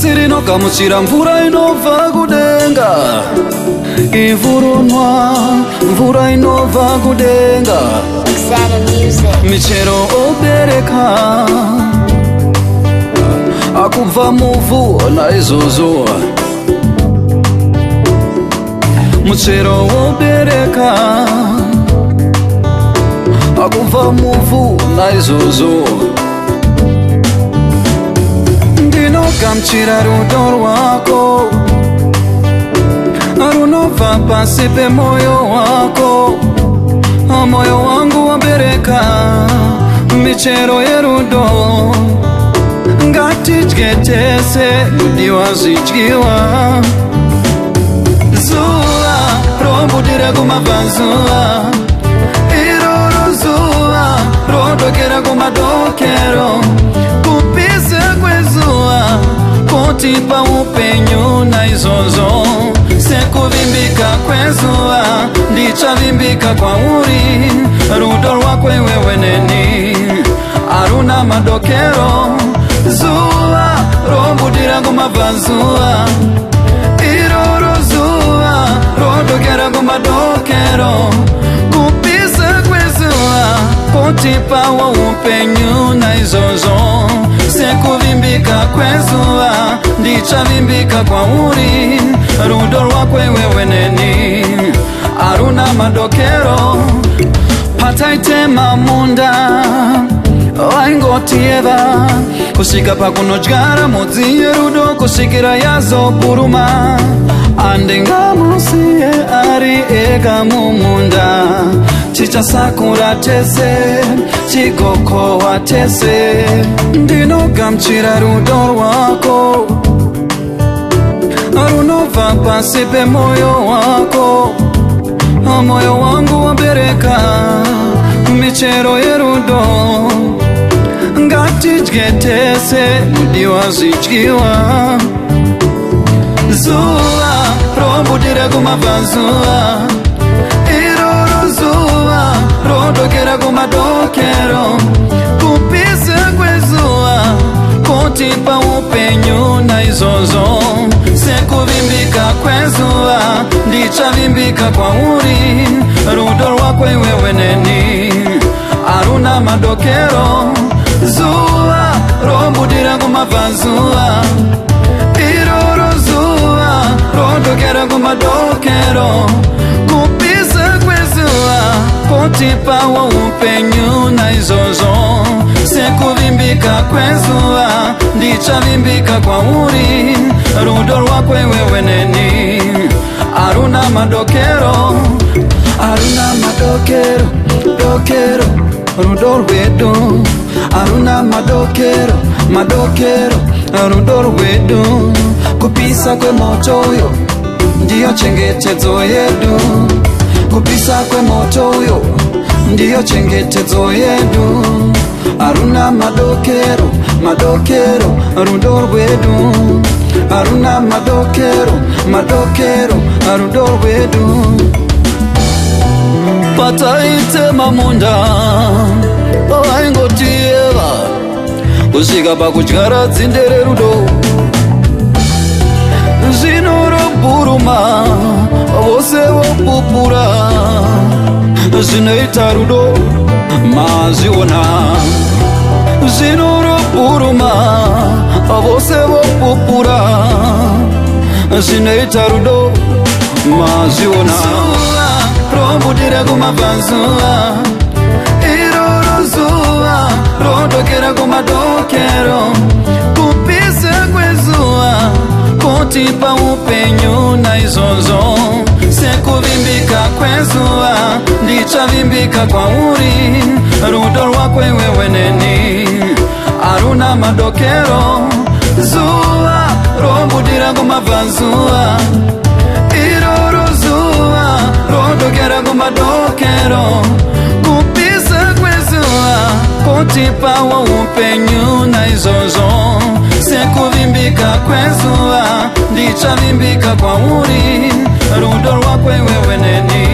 Zizi rinogamuchira mvura inobva kudenga, ivhu ronwa mvura inobva kudenga. Michero obereka akubva muvhu naizvozvo. Muchero obereka akubva muvhu naizvozvo. Ndinogamuchira rudo rwako runobva pasi pemwoyo wako. Moyo wangu wabereka michero yerudo. Ngatidye tese kudiwa zvidyiwa. Zuva robudira kumabvazuva, iroro zuva rodokera kumadokero. Kupisa kwezuva kotipa upenyu naizvozvo. Sekuvimbika kwezuva ndichavimbika kwauri. Rudo rwako iwewe neni haruna madokero. Zuva robudira kumabvazuva, iroro zuva rodokera kumadokero. Kupisa kwezuva kotipawo upenyu naizvozvo. Sekuvimbika kwezuva ndichavimbika kwauri. Rudo rwako iwewe neni haruna madokero. Pataitema munda waingotieva kusvika pakunodyara modzi yerudo kusvikira yazoburuma. Andingamusiye ari ega mumunda, tichasakura tese chigokohwa tese. Ndinogamuchira rudo rwako runobva pasi pemwoyo wako. Moyo wangu wabereka michero yerudo. Ngatidye tese kudiwa zvidyiwa. Zuva robudira kumabvazuva, iroro zuva rodokera kumadokero. Kupisa kwezuva kotipa upenyu naizvozvo. Sekuvimbika kwezuva ndichavimbika kwauri. Rudo rwako iwewe neni haruna madokero. Zuva robudira kumabvazuva, iroro zuva rodokera kumadokero. Kupisa kwezuva kotipawo upenyu naizvozvo. Sekuvimbika kwezuva ndichavimbika kwauri. Rudo rwako iwewe neni haruna madokero. Haruna madokero, dokero rudo rwedu. Haruna madokero, madokero rudo rwedu. Kupisa kwemoto uyo ndiyo chengetedzo yedu. Kupisa kwemoto uyo ndiyo chengetedzo yedu. Haruna madokero, madokero rudo rwedu. Haruna madokero, madokero rudo rwedu. Pataitema munda waingotieva kusvika pakudyara dzinde rerudo. Zvino roburuma vose vopupura. Zvinoita rudo mazviona. Zvino roburuma vose vopupura. Zvinoita rudo mazviona. Zuva robudira kumabvazuva, iroro zuva rodokera kumadokero. Kupisa kwezuva kotipa upenyu naizvozvo. Sekuvimbika kwezuva ndichavimbika kwauri. Rudo rwako iwewe neni haruna madokero. Zuva robudira kumabvazuva, iroro zuva rodokera kumadokero. Kupisa kwezuva kotipawo upenyu naizvozvo. Sekuvimbika kwezuva ndichavimbika kwauri. Rudo rwako iwewe neni